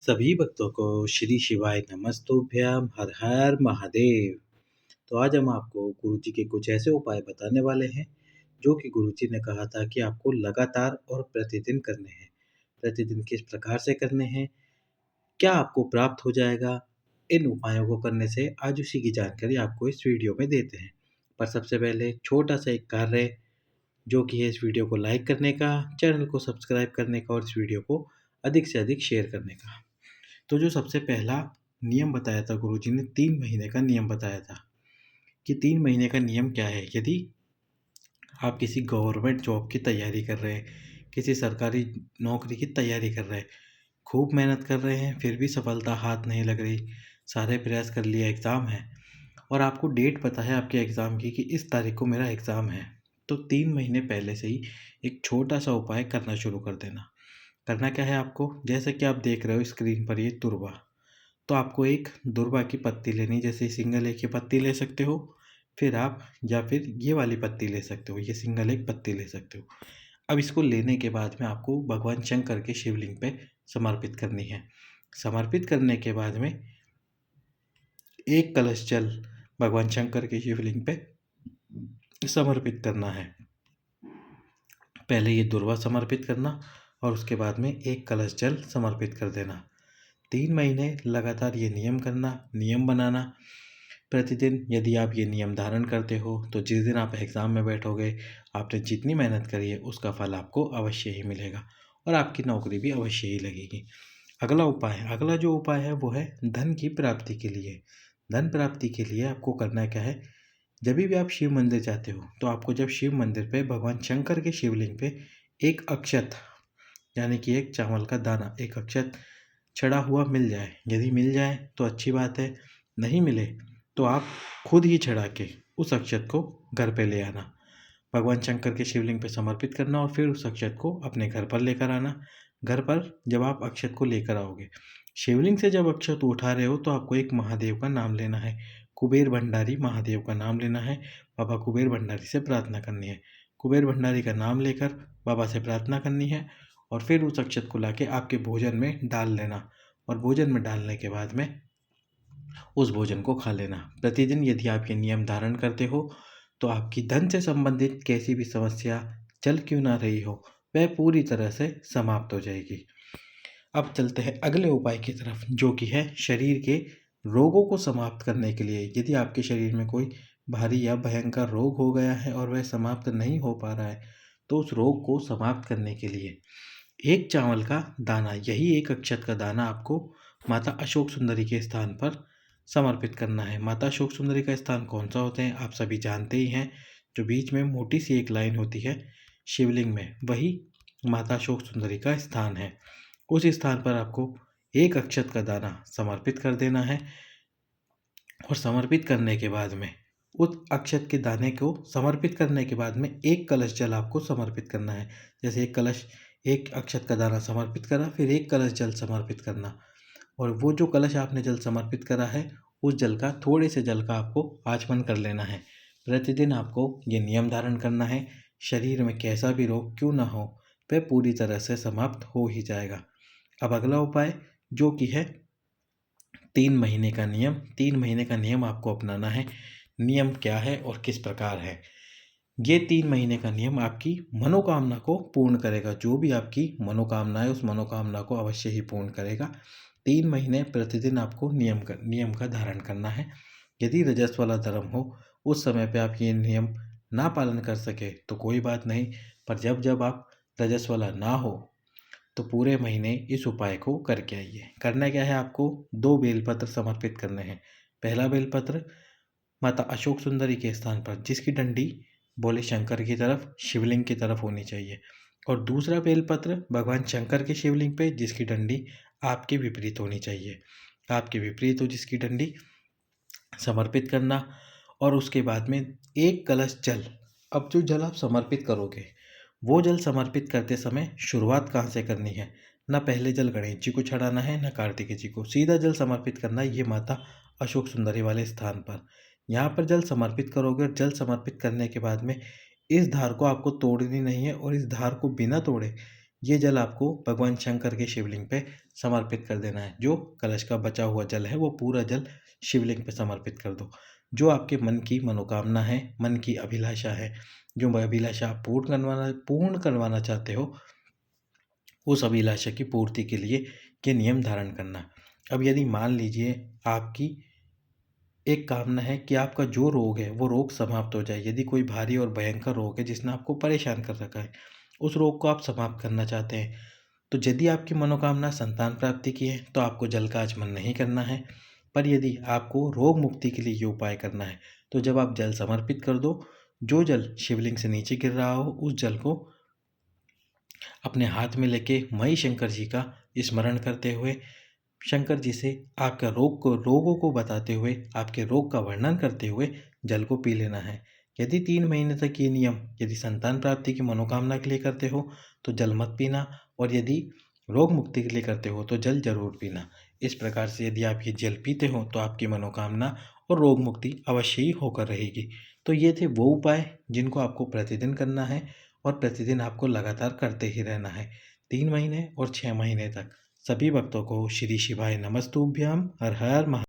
सभी भक्तों को श्री शिवाय नमस्तुभ्यम हर हर महादेव। तो आज हम आपको गुरुजी के कुछ ऐसे उपाय बताने वाले हैं जो कि गुरुजी ने कहा था कि आपको लगातार और प्रतिदिन करने हैं। प्रतिदिन किस प्रकार से करने हैं, क्या आपको प्राप्त हो जाएगा, इन उपायों को करने से आज उसी की जानकारी आपको इस वीडियो में देते हैं। पर सबसे पहले छोटा सा एक कार्य है जो कि है इस वीडियो को लाइक करने का, चैनल को सब्सक्राइब करने का और इस वीडियो को अधिक से अधिक शेयर करने का। तो जो सबसे पहला नियम बताया था गुरुजी ने 3 महीने का नियम बताया था कि 3 महीने का नियम क्या है। यदि आप किसी गवर्नमेंट जॉब की तैयारी कर रहे हैं, किसी सरकारी नौकरी की तैयारी कर रहे हैं, खूब मेहनत कर रहे हैं फिर भी सफलता हाथ नहीं लग रही, सारे प्रयास कर लिए, एग्ज़ाम है और आपको डेट पता है आपके एग्ज़ाम की कि इस तारीख को मेरा एग्ज़ाम है, तो 3 महीने पहले से ही एक छोटा सा उपाय करना शुरू कर देना। करना क्या है आपको, जैसे कि आप देख रहे हो स्क्रीन पर ये तुरबा, तो आपको एक दुर्वा की पत्ती लेनी, जैसे सिंगल एक की पत्ती ले सकते हो, फिर आप या फिर ये वाली पत्ती ले सकते हो, ये सिंगल एक पत्ती ले सकते हो। अब इसको लेने के बाद में आपको भगवान शंकर के शिवलिंग पे समर्पित करनी है। समर्पित करने के बाद में एक कलश जल भगवान शंकर के शिवलिंग पे समर्पित करना है। पहले ये दुर्वा समर्पित करना और उसके बाद में एक कलश जल समर्पित कर देना। 3 महीने लगातार ये नियम करना, नियम बनाना प्रतिदिन। यदि आप ये नियम धारण करते हो तो जिस दिन आप एग्ज़ाम में बैठोगे, आपने जितनी मेहनत करी है उसका फल आपको अवश्य ही मिलेगा और आपकी नौकरी भी अवश्य ही लगेगी। अगला जो उपाय है वो है धन की प्राप्ति के लिए। धन प्राप्ति के लिए आपको करना क्या है, जब भी आप शिव मंदिर जाते हो तो आपको जब शिव मंदिर पे भगवान शंकर के शिवलिंग पे एक अक्षत, यानी कि एक चावल का दाना, एक अक्षत छड़ा हुआ मिल जाए, यदि मिल जाए तो अच्छी बात है, नहीं मिले तो आप खुद ही छड़ा के उस अक्षत को घर पे ले आना, भगवान शंकर के शिवलिंग पे समर्पित करना और फिर उस अक्षत को अपने घर पर लेकर आना। घर पर जब आप अक्षत को लेकर आओगे, शिवलिंग से जब अक्षत उठा रहे हो तो आपको एक महादेव का नाम लेना है, कुबेर भंडारी महादेव का नाम लेना है, बाबा कुबेर भंडारी से प्रार्थना करनी है। कुबेर भंडारी का नाम लेकर बाबा से प्रार्थना करनी है और फिर उस अक्षत को लाके आपके भोजन में डाल लेना और भोजन में डालने के बाद में उस भोजन को खा लेना। प्रतिदिन यदि आप ये नियम धारण करते हो तो आपकी धन से संबंधित कैसी भी समस्या चल क्यों ना रही हो, वह पूरी तरह से समाप्त हो जाएगी। अब चलते हैं अगले उपाय की तरफ जो कि है शरीर के रोगों को समाप्त करने के लिए। यदि आपके शरीर में कोई भारी या भयंकर रोग हो गया है और वह समाप्त नहीं हो पा रहा है, तो उस रोग को समाप्त करने के लिए एक चावल का दाना, यही एक अक्षत का दाना आपको माता अशोक सुंदरी के स्थान पर समर्पित करना है। माता अशोक सुंदरी का स्थान कौन सा होते हैं आप सभी जानते ही हैं, जो बीच में मोटी सी एक लाइन होती है शिवलिंग में, वही माता अशोक सुंदरी का स्थान है। उस स्थान पर आपको एक अक्षत का दाना समर्पित कर देना है और समर्पित करने के बाद में उस अक्षत के दाने को समर्पित करने के बाद में एक कलश जल आपको समर्पित करना है। जैसे एक अक्षत का दाना समर्पित करा, फिर एक कलश जल समर्पित करना और वो जो कलश आपने जल समर्पित करा है उस जल का, थोड़े से जल का आपको आचमन कर लेना है। प्रतिदिन आपको ये नियम धारण करना है, शरीर में कैसा भी रोग क्यों ना हो वह पूरी तरह से समाप्त हो ही जाएगा। अब अगला उपाय जो कि है 3 महीने का नियम। 3 महीने का नियम आपको अपनाना है। नियम क्या है और किस प्रकार है, ये 3 महीने का नियम आपकी मनोकामना को पूर्ण करेगा। जो भी आपकी मनोकामना है उस मनोकामना को अवश्य ही पूर्ण करेगा। 3 महीने प्रतिदिन आपको नियम का धारण करना है। यदि रजस वाला धर्म हो उस समय पे आप ये नियम ना पालन कर सके तो कोई बात नहीं, पर जब जब आप रजस वाला ना हो तो पूरे महीने इस उपाय को करके आइए। करना क्या है, आपको 2 बेलपत्र समर्पित करने हैं। पहला बेलपत्र माता अशोक सुंदरी के स्थान पर, जिसकी डंडी भोले शंकर की तरफ, शिवलिंग की तरफ होनी चाहिए, और दूसरा बेलपत्र भगवान शंकर के शिवलिंग पे, जिसकी डंडी आपके विपरीत होनी चाहिए। आपके विपरीत हो जिसकी डंडी समर्पित करना और उसके बाद में एक कलश जल। अब जो जल आप समर्पित करोगे वो जल समर्पित करते समय शुरुआत कहाँ से करनी है, ना पहले जल गणेश जी को चढ़ाना है ना कार्तिकेय जी को, सीधा जल समर्पित करना है ये माता अशोक सुंदरी वाले स्थान पर। यहाँ पर जल समर्पित करोगे और जल समर्पित करने के बाद में इस धार को आपको तोड़नी नहीं है और इस धार को बिना तोड़े ये जल आपको भगवान शंकर के शिवलिंग पे समर्पित कर देना है। जो कलश का बचा हुआ जल है वो पूरा जल शिवलिंग पे समर्पित कर दो। जो आपके मन की मनोकामना है, मन की अभिलाषा है, जो अभिलाषा आप पूर्ण करवाना चाहते हो, उस अभिलाषा की पूर्ति के लिए ये नियम धारण करना। अब यदि मान लीजिए आपकी एक कामना है कि आपका जो रोग है वो रोग समाप्त हो जाए। यदि कोई भारी और भयंकर रोग है जिसने आपको परेशान कर रखा है, उस रोग को आप समाप्त करना चाहते हैं, तो यदि आपकी मनोकामना संतान प्राप्ति की है तो आपको जल का आचमन नहीं करना है। पर यदि आपको रोग मुक्ति के लिए ये उपाय करना है तो जब आप जल समर्पित कर दो, जो जल शिवलिंग से नीचे गिर रहा हो उस जल को अपने हाथ में लेके मई शंकर जी का स्मरण करते हुए, शंकर जी से आपका रोगों को बताते हुए, आपके रोग का वर्णन करते हुए जल को पी लेना है। यदि 3 महीने तक ये नियम यदि संतान प्राप्ति की मनोकामना के लिए करते हो तो जल मत पीना, और यदि रोग मुक्ति के लिए करते हो तो जल जरूर पीना। इस प्रकार से यदि आप ये जल पीते हो तो आपकी मनोकामना और रोग मुक्ति अवश्य ही होकर रहेगी। तो ये थे वो उपाय जिनको आपको प्रतिदिन करना है, और प्रतिदिन आपको लगातार करते ही रहना है 3 महीने और 6 महीने तक। सभी भक्तों को श्री शिवाय नमस्तुभ्याम। हर हर महा